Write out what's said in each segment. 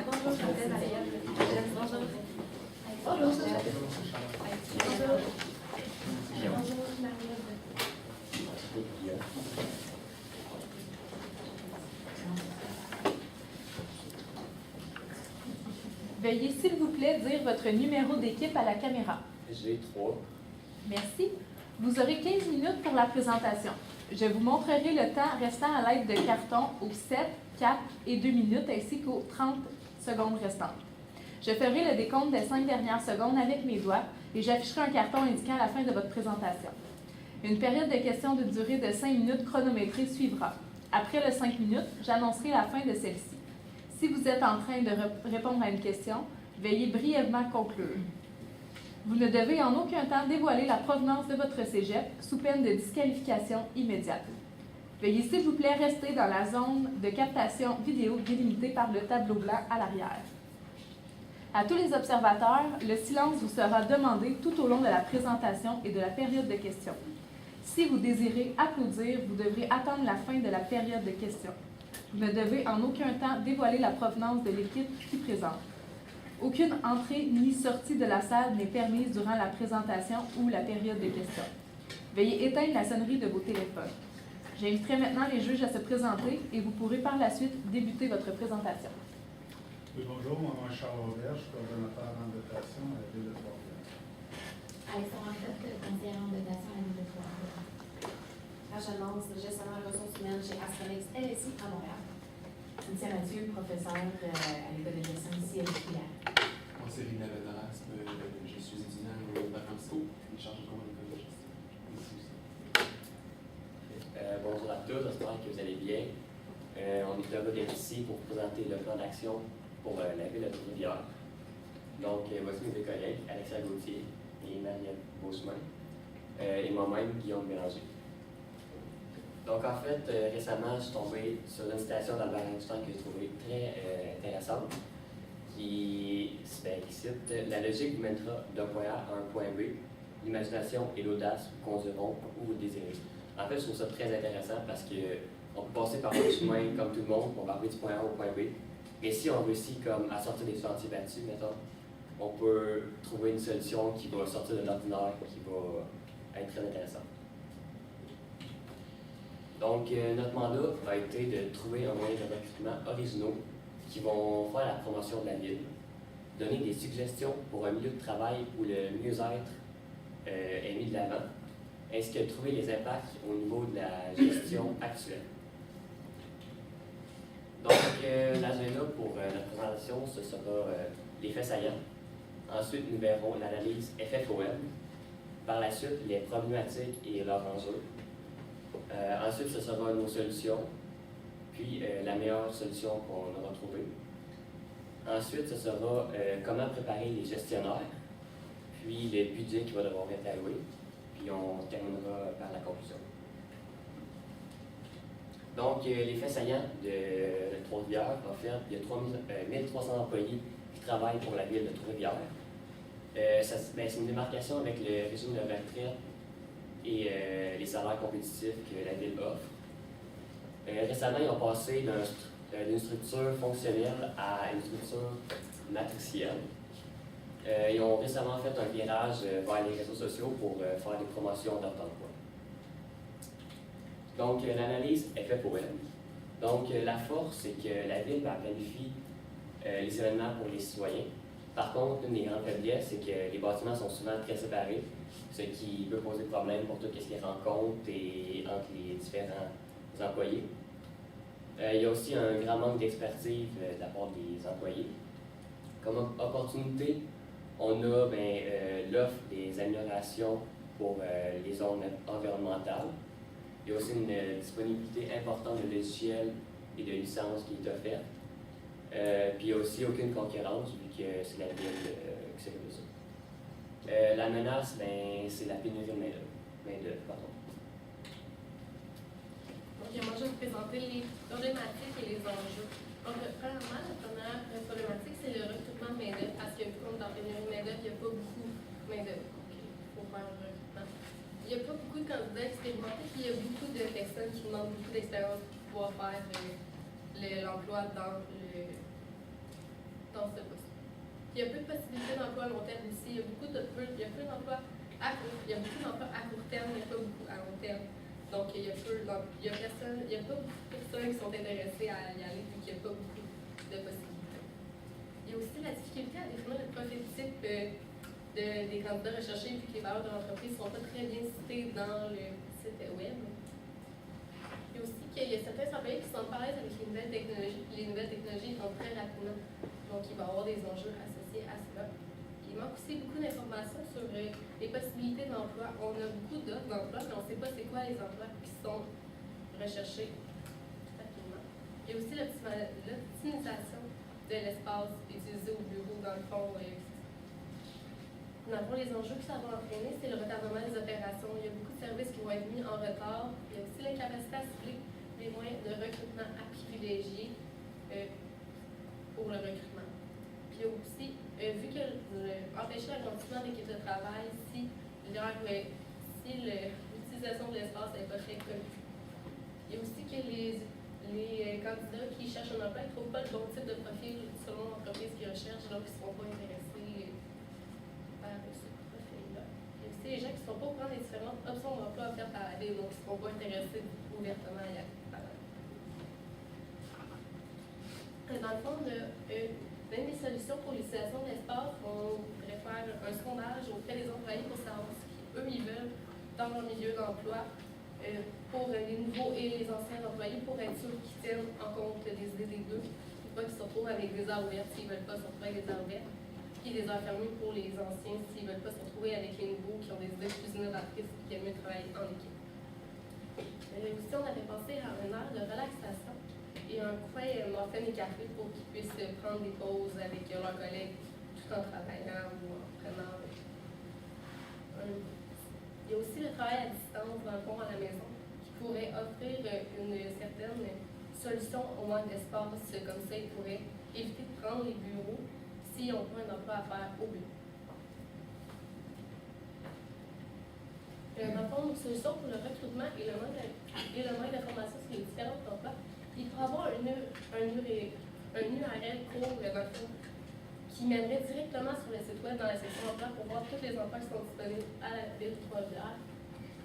Bonjour, je m'appelle Marielle. Bonjour. Bonjour. Bonjour, Marielle. Veuillez s'il vous plaît dire votre numéro d'équipe à la caméra. J'ai 3. Merci. Vous aurez 15 minutes pour la présentation. Je vous montrerai le temps restant à l'aide de cartons aux 7, 4 et 2 minutes ainsi qu'aux 30 secondes restantes. Je ferai le décompte des 5 dernières secondes avec mes doigts et j'afficherai un carton indiquant la fin de votre présentation. Une période de questions de durée de 5 minutes chronométrée suivra. Après les 5 minutes, j'annoncerai la fin de celle-ci. Si vous êtes en train de répondre à une question, veuillez brièvement conclure. Vous ne devez en aucun temps dévoiler la provenance de votre cégep sous peine de disqualification immédiate. Veuillez s'il vous plaît rester dans la zone de captation vidéo délimitée par le tableau blanc à l'arrière. À tous les observateurs, le silence vous sera demandé tout au long de la présentation et de la période de questions. Si vous désirez applaudir, vous devrez attendre la fin de la période de questions. Vous ne devez en aucun temps dévoiler la provenance de l'équipe qui présente. Aucune entrée ni sortie de la salle n'est permise durant la présentation ou la période de questions. Veuillez éteindre la sonnerie de vos téléphones. J'inviterai maintenant les juges à se présenter et vous pourrez par la suite débuter votre présentation. Oui, bonjour, mon nom est Charles Robert, je suis coordonnateur en dotation à la Ville de Trois-Rivières. Alexandre Arquette, conseillère en dotation à la Ville de Trois-Rivières. Rachel Lance, gestionnaire des ressources humaines chez Astralex LSI à Montréal. Cynthia Mathieu, professeure à l'école de gestion ici à l'Équilibre. Moi, c'est Rina Vedras, je suis étudiant au Bac Francisco, et chargé de cours à l'école de gestion. Ici aussi. Bonjour à tous, j'espère que vous allez bien. On est heureux d'être ici pour vous présenter le plan d'action pour la Ville de Trois-Rivières. Donc, voici mes deux collègues, Alexia Gauthier et Marielle Beauchemin, et moi-même, Guillaume Bélanger. Donc, en fait, récemment, je suis tombé sur une citation d'Albert Einstein que j'ai trouvée très intéressante, qui cite « La logique vous mènera d'un point A à un point B. L'imagination et l'audace vous conduiront où vous désirez. » En fait, je trouve ça très intéressant parce qu'on peut passer par le chemin comme tout le monde pour arriver du point A au point B. Mais si on réussit comme à sortir des sentiers battus, mettons, on peut trouver une solution qui va sortir de l'ordinaire, qui va être très intéressante. Donc, notre mandat a été de trouver un moyen de recrutement originaux qui vont faire la promotion de la ville, donner des suggestions pour un milieu de travail où le mieux-être est mis de l'avant, ainsi que trouver les impacts au niveau de la gestion actuelle. Donc, l'agenda pour notre présentation, ce sera les faits saillants. Ensuite, nous verrons l'analyse FFOM. Par la suite, les problématiques et leurs enjeux. Ensuite, ce sera nos solutions, puis la meilleure solution qu'on aura trouvée. Ensuite, ce sera comment préparer les gestionnaires, puis le budget qui va devoir être alloué, puis on terminera par la conclusion. Donc, les faits saillants de Trois-Rivières, en fait, il y a 1300 employés qui travaillent pour la ville de Trois-Rivières. C'est une démarcation avec le régime de retraite et les salaires compétitifs que la ville offre. Récemment, ils ont passé d'une structure fonctionnelle à une structure matricielle. Ils ont récemment fait un virage vers les réseaux sociaux pour faire des promotions d'offres d'emploi. Donc, l'analyse est faite pour elle. Donc, la force, c'est que la ville planifie les événements pour les citoyens. Par contre, une des grandes faiblesses, c'est que les bâtiments sont souvent très séparés, ce qui peut poser problème pour tout ce qui est rencontres et entre les différents employés. Il y a aussi un grand manque d'expertise de la part des employés. Comme opportunité, on a l'offre des améliorations pour les zones environnementales. Il y a aussi une disponibilité importante de logiciels et de licences qui est offerte. Puis il n'y a aussi aucune concurrence vu que c'est la ville qui s'occupe de ça. La menace, c'est la pénurie de main-d'œuvre. Donc, moi, je vais vous présenter les problématiques et les enjeux. Donc, premièrement, la première problématique, c'est le recrutement de main-d'œuvre, parce que comme dans la pénurie de main-d'œuvre, il n'y a pas beaucoup de main-d'œuvre. Donc, il faut faire un recrutement. Il n'y a pas beaucoup de candidats expérimentés, puis il y a beaucoup de personnes qui demandent beaucoup d'expérience pour pouvoir faire l'emploi dans dans ce poste. Il y a peu de possibilités d'emploi à long terme ici. Il y a peu d'emplois à court terme, il n'y a pas beaucoup à long terme. Donc, il y a pas beaucoup de personnes qui sont intéressées à y aller vu qu'il n'y a pas beaucoup de possibilités. Il y a aussi la difficulté à définir le profil type des candidats recherchés vu que les valeurs de l'entreprise ne sont pas très bien citées dans le site web. Il y a aussi qu'il y a certains employés qui sont pas à l'aise avec les nouvelles technologies, puis les nouvelles technologies vont très rapidement. Donc, il va y avoir des enjeux associés à cela. Il manque aussi beaucoup d'informations sur les possibilités d'emploi. On a beaucoup d'offres d'emploi, mais on ne sait pas c'est quoi les emplois qui sont recherchés rapidement. Il y a aussi l'optimisation de l'espace utilisé au bureau, dans le fond. Les enjeux que ça va entraîner, c'est le retardement des opérations. Il y a beaucoup de services qui vont être mis en retard. Il y a aussi l'incapacité à cibler les moyens de recrutement à privilégier pour le recrutement. Puis il y a aussi, vu que empêcher l'agrandissement d'équipes de travail si l'utilisation de l'espace n'est pas très connue. Il y a aussi que les candidats qui cherchent un emploi ne trouvent pas le bon type de profil selon l'entreprise qu'ils recherchent, donc ils ne seront pas intéressés par ce profil-là. Il y a aussi les gens qui ne sont pas au courant des différentes options d'emploi offertes par la ville, donc ils ne seront pas intéressés ouvertement à y aller. Dans le fond, même les solutions pour l'utilisation de l'espace, on pourrait faire un sondage auprès des employés pour savoir ce qu'eux ils veulent dans leur milieu d'emploi pour les nouveaux et les anciens employés pour être sûr qu'ils tiennent en compte des idées des deux, pour pas qu'ils se retrouvent avec des heures ouvertes s'ils ne veulent pas se retrouver avec des heures ouvertes, puis des heures fermées pour les anciens s'ils ne veulent pas se retrouver avec les nouveaux qui ont des idées plus innovatrices et qui aiment mieux travailler en équipe. Aussi, on avait pensé à une heure de relaxation et un coin muffin et café pour qu'ils puissent prendre des pauses avec leurs collègues tout en travaillant ou en prenant Il y a aussi le travail à distance, dans le fond, à la maison, qui pourrait offrir une certaine solution au manque d'espace. Comme ça, ils pourraient éviter de prendre les bureaux s'ils ont pas un emploi à faire au bureau. Dans le fond, une solution pour le recrutement et le manque d'informations sur les différents emplois, il pourrait avoir un URL court, dans le fond, qui mènerait directement sur le site web dans la section emploi pour voir tous les emplois qui sont disponibles à la ville de Trois-Rivières.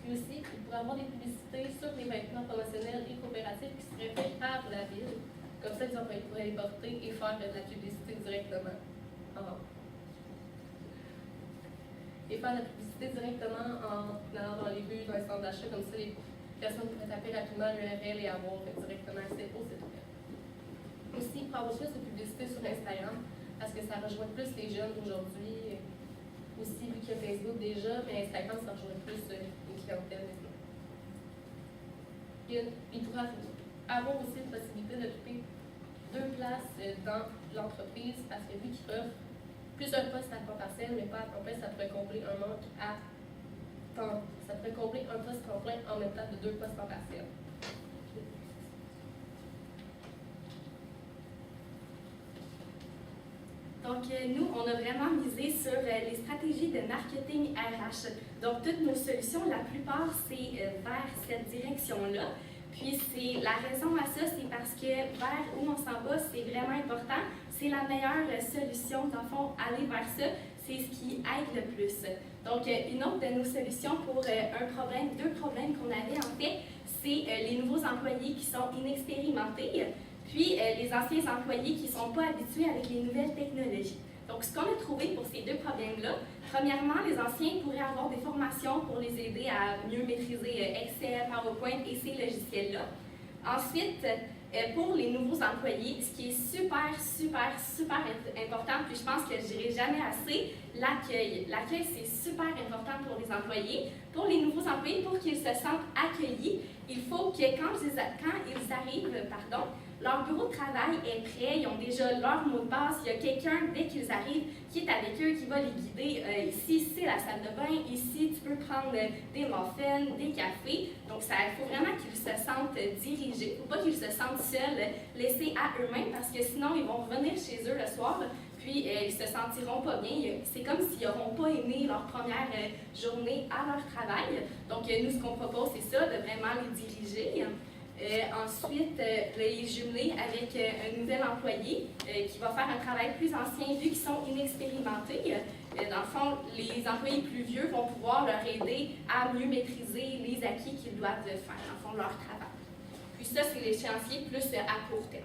Puis aussi, il pourrait avoir des publicités sur les vêtements promotionnels et coopératifs qui seraient faits par la ville. Comme ça, les employés pourraient les porter et faire de la publicité directement en vente. Et faire de la publicité directement en allant dans les rues, dans les centres d'achat, comme ça, les personnes pourraient taper rapidement l'URL et avoir directement accès au site web. Aussi, il pourrait avoir plus de publicité sur Instagram, parce que ça rejoint plus les jeunes d'aujourd'hui. Aussi, vu qu'il y a Facebook déjà, mais Instagram, ça rejoint plus une clientèle maintenant. Il pourrait avoir aussi une possibilité d'occuper 2 places dans l'entreprise, parce que vu qu'il offre plusieurs postes à temps partiel, mais pas à temps plein, ça pourrait combler un manque à temps. Ça pourrait combler un poste temps plein en même temps de 2 postes temps partiel. Donc, nous, on a vraiment misé sur les stratégies de marketing RH. Donc, toutes nos solutions, la plupart, c'est vers cette direction-là. Puis, la raison à ça, c'est parce que vers où on s'en va, c'est vraiment important. C'est la meilleure solution, dans le fond, aller vers ça, c'est ce qui aide le plus. Donc, une autre de nos solutions pour 2 problèmes qu'on avait, en fait, c'est les nouveaux employés qui sont inexpérimentés. Puis, les anciens employés qui ne sont pas habitués avec les nouvelles technologies. Donc, ce qu'on a trouvé pour ces 2 problèmes-là, premièrement, les anciens pourraient avoir des formations pour les aider à mieux maîtriser Excel, PowerPoint et ces logiciels-là. Ensuite, pour les nouveaux employés, ce qui est super important, puis je pense que je ne dirai jamais assez, l'accueil. L'accueil, c'est super important pour les employés. Pour les nouveaux employés, pour qu'ils se sentent accueillis, il faut que quand ils arrivent, leur bureau de travail est prêt, ils ont déjà leur mot de passe, il y a quelqu'un, dès qu'ils arrivent, qui est avec eux, qui va les guider. Ici, c'est la salle de bain, ici, tu peux prendre des muffins, des cafés. Donc, il faut vraiment qu'ils se sentent dirigés. Il ne faut pas qu'ils se sentent seuls, laissés à eux-mêmes, parce que sinon, ils vont revenir chez eux le soir, puis ils se sentiront pas bien. C'est comme s'ils n'auront pas aimé leur première journée à leur travail. Donc, nous, ce qu'on propose, c'est ça, de vraiment les diriger. Ensuite, les jumeler avec un nouvel employé qui va faire un travail plus ancien vu qu'ils sont inexpérimentés. Dans le fond, les employés plus vieux vont pouvoir leur aider à mieux maîtriser les acquis qu'ils doivent faire, dans le fond, leur travail. Puis ça, c'est l'échéancier plus à court terme.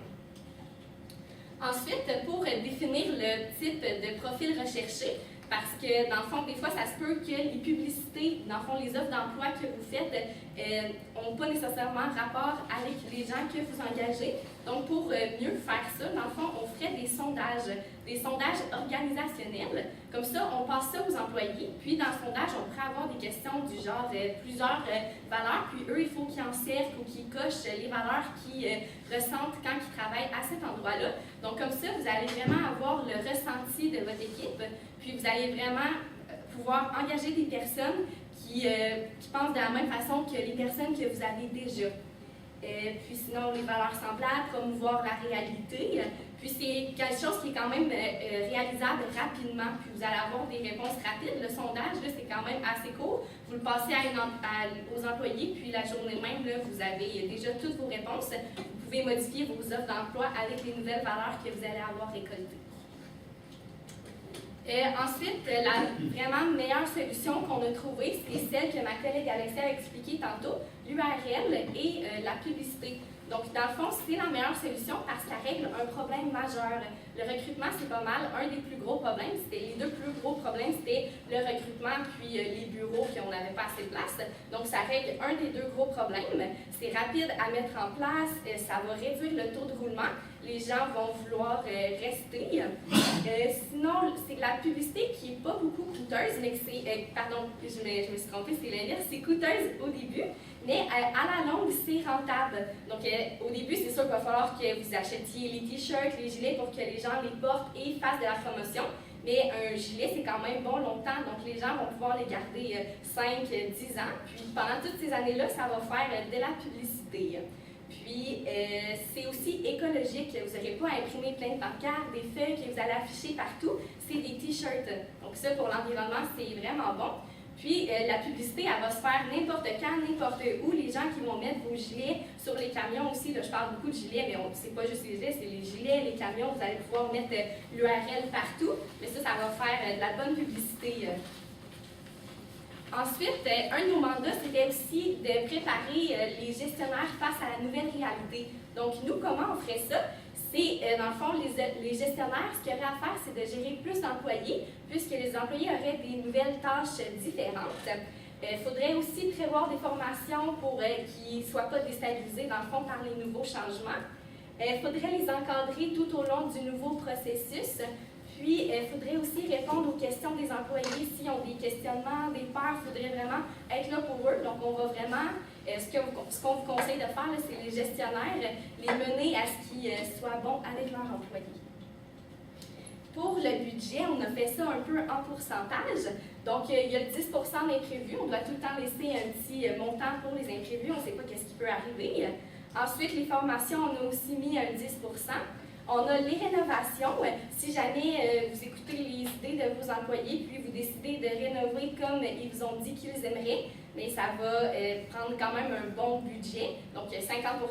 Ensuite, pour définir le type de profil recherché, parce que, dans le fond, des fois, ça se peut que les publicités, dans le fond, les offres d'emploi que vous faites n'ont pas nécessairement rapport avec les gens que vous engagez. Donc, pour mieux faire ça, dans le fond, on ferait des sondages organisationnels. Comme ça, on passe ça aux employés. Puis, dans le sondage, on pourrait avoir des questions du genre plusieurs valeurs. Puis, eux, il faut qu'ils encerclent ou qu'ils cochent les valeurs qu'ils ressentent quand ils travaillent à cet endroit-là. Donc, comme ça, vous allez vraiment avoir le ressenti de votre équipe. Puis, vous allez vraiment pouvoir engager des personnes qui pensent de la même façon que les personnes que vous avez déjà. Puis sinon, les valeurs semblables, promouvoir la réalité. Puis c'est quelque chose qui est quand même réalisable rapidement. Puis vous allez avoir des réponses rapides. Le sondage, là, c'est quand même assez court. Vous le passez aux employés, puis la journée même, là, vous avez déjà toutes vos réponses. Vous pouvez modifier vos offres d'emploi avec les nouvelles valeurs que vous allez avoir récoltées. Ensuite, la vraiment meilleure solution qu'on a trouvée, c'est celle que ma collègue Alexia a expliquée tantôt, l'URL et la publicité. Donc, dans le fond, c'est la meilleure solution parce qu'elle règle un problème majeur. Le recrutement, c'est pas mal un des plus gros problèmes. Les deux plus gros problèmes, c'était le recrutement puis les bureaux qu'on n'avait pas assez de place. Donc, ça règle un des deux gros problèmes. C'est rapide à mettre en place, ça va réduire le taux de roulement. Les gens vont vouloir rester. Sinon, c'est la publicité qui n'est pas beaucoup coûteuse, mais c'est, pardon, je me suis trompée, c'est l'inverse, c'est coûteuse au début, mais à la longue, c'est rentable. Donc, au début, c'est sûr qu'il va falloir que vous achetiez les t-shirts, les gilets pour que les gens les portent et fassent de la promotion. Mais un gilet, c'est quand même bon longtemps, donc les gens vont pouvoir les garder 5, 10 ans. Puis pendant toutes ces années-là, ça va faire de la publicité. Puis, c'est aussi écologique. Vous n'aurez pas à imprimer plein de pancartes, des feuilles que vous allez afficher partout. C'est des t-shirts. Donc ça, pour l'environnement, c'est vraiment bon. Puis, la publicité, elle va se faire n'importe quand, n'importe où. Les gens qui vont mettre vos gilets sur les camions aussi, là, je parle beaucoup de gilets, mais c'est pas juste les gilets, c'est les gilets, les camions. Vous allez pouvoir mettre l'URL partout. Mais ça va faire de la bonne publicité. Ensuite, un de nos mandats, c'était aussi de préparer les gestionnaires face à la nouvelle réalité. Donc, nous, comment on ferait ça? C'est, dans le fond, les gestionnaires, ce qu'ils auraient à faire, c'est de gérer plus d'employés, puisque les employés auraient des nouvelles tâches différentes. Il faudrait aussi prévoir des formations pour qu'ils ne soient pas déstabilisés, dans le fond, par les nouveaux changements. Il faudrait les encadrer tout au long du nouveau processus. Puis, il faudrait aussi répondre aux questions des employés. S'ils ont des questionnements, des peurs, il faudrait vraiment être là pour eux. Donc, on va vraiment, ce qu'on vous conseille de faire, c'est les gestionnaires, les mener à ce qu'ils soient bons avec leurs employés. Pour le budget, on a fait ça un peu en pourcentage. Donc, il y a 10 d'imprévus. On doit tout le temps laisser un petit montant pour les imprévus. On ne sait pas ce qui peut arriver. Ensuite, les formations, on a aussi mis un 10 On a les rénovations. Si jamais vous écoutez les idées de vos employés, puis vous décidez de rénover comme ils vous ont dit qu'ils aimeraient, mais ça va prendre quand même un bon budget, donc 50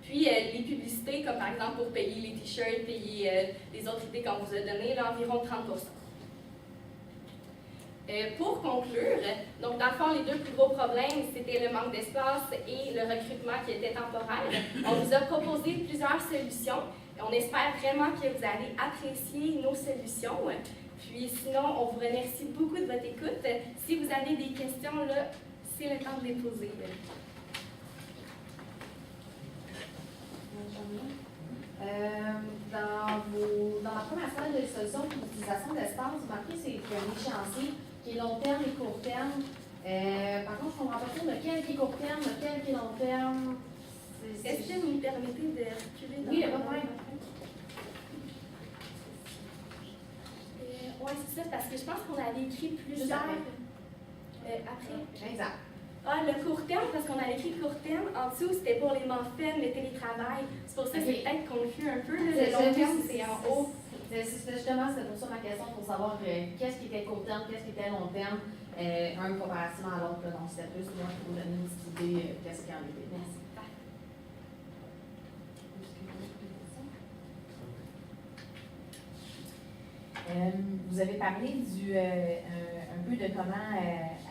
Puis les publicités, comme par exemple pour payer les t-shirts, payer les autres idées qu'on vous a données, là, environ 30 Pour conclure, donc dans le fond, les deux plus gros problèmes, c'était le manque d'espace et le recrutement qui était temporaire. On vous a proposé plusieurs solutions. On espère vraiment que vous allez apprécier nos solutions. Puis sinon, on vous remercie beaucoup de votre écoute. Si vous avez des questions, là, c'est le temps de les poser. Dans la première salle de solutions pour l'utilisation d'espace, vous marquez qu'il y a un échéancier qui est long terme et court terme. Par contre, je ne comprends pas trop lequel qui est court terme, lequel qui est long terme. Est-ce que vous me permettez de reculer? Oui, il n'y a pas de problème. Oui, c'est ça, parce que je pense qu'on avait écrit plusieurs après. Exact. Ah, le court terme, parce qu'on avait écrit court terme, en dessous, c'était pour les muffins, le télétravail. C'est pour ça que c'est peut-être confus un peu. Là. Le long terme, c'est en haut. Justement, c'était pour ça ma question, pour savoir qu'est-ce qui était court terme, qu'est-ce qui était long terme, un comparativement à l'autre. Donc, c'était plus moi pour vous donner une petite idée qu'est-ce qu'il y en avait. Merci. Vous avez parlé un peu de comment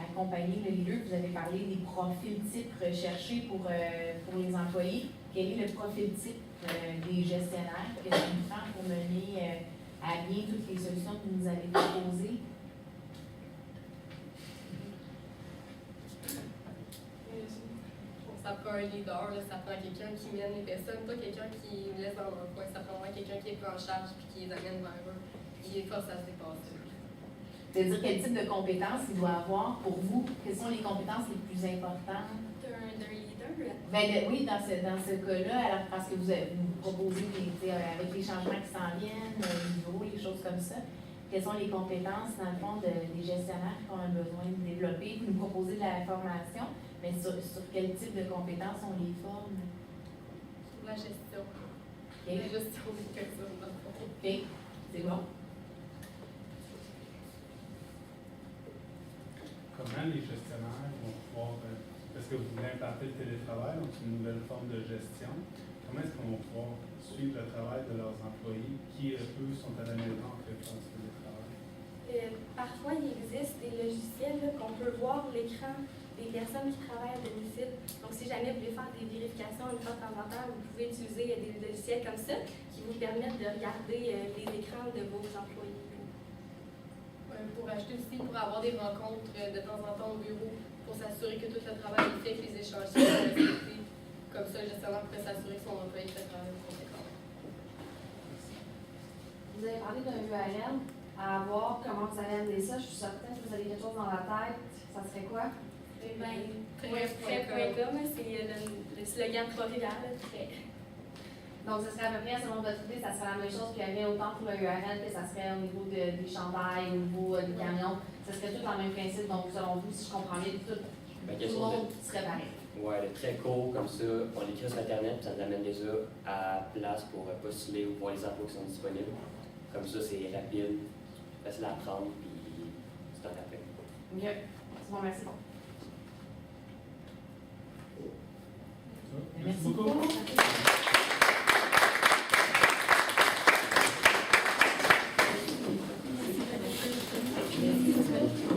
accompagner le leader. Vous avez parlé des profils types recherchés pour les employés. Quel est le profil type des gestionnaires? Qu'est-ce qu'ils font pour mener à bien toutes les solutions que vous nous avez proposées? Ça prend un leader, là, ça prend quelqu'un qui mène les personnes, pas quelqu'un qui laisse dans leur coin. Ça prend vraiment quelqu'un qui est pris en charge et qui les amène vers eux, qui les force à se dépasser. C'est-à-dire quel type de compétences il doit avoir pour vous? Quelles sont les compétences les plus importantes? D'un leader. Oui, dans ce cas-là, alors, parce que vous proposez avec les changements qui s'en viennent, les bureaux, les choses comme ça, quelles sont les compétences, dans le fond, des gestionnaires qu'on a besoin de développer? Vous nous proposez de la formation, mais sur quel type de compétences on les forme? Sur la gestion. Okay. La gestion des personnes, dans le fond. OK, c'est bon. Comment les gestionnaires vont pouvoir, parce que vous voulez implanter le télétravail, donc une nouvelle forme de gestion, comment est-ce qu'on va pouvoir suivre le travail de leurs employés qui, eux, sont à la maison en fait faire ce télétravail? Parfois, il existe des logiciels là, qu'on peut voir l'écran des personnes qui travaillent à domicile. Donc, si jamais vous voulez faire des vérifications une fois de temps en temps, vous pouvez utiliser des logiciels comme ça qui vous permettent de regarder les écrans de vos employés. Pour acheter aussi, pour avoir des rencontres de temps en temps au bureau, pour s'assurer que tout le travail est fait, que les échanges sont respectés. Comme ça, le gestionnaire pourrait s'assurer que son employé fait le travail conséquent. Vous avez parlé d'un URL à voir comment vous allez amener ça. Je suis certaine que vous avez quelque chose dans la tête. Ça serait quoi? Prêt.com, c'est le slogan de Trois-Rivières, prêt. Donc, ce serait à peu près, selon votre idée, ça serait la même chose qu'il y avait autant pour le URL que ça serait au niveau des chandails, au niveau des camions. Ça serait tout en même principe. Donc, selon vous, si je comprends bien, tout le monde serait pareil. Ouais, le très court, comme ça, on l'écrit sur Internet, puis ça nous amène déjà à place pour postuler ou voir les emplois qui sont disponibles. Comme ça, c'est rapide, facile à apprendre, puis c'est un rappel. Mieux. C'est bon, merci. Merci beaucoup. Merci.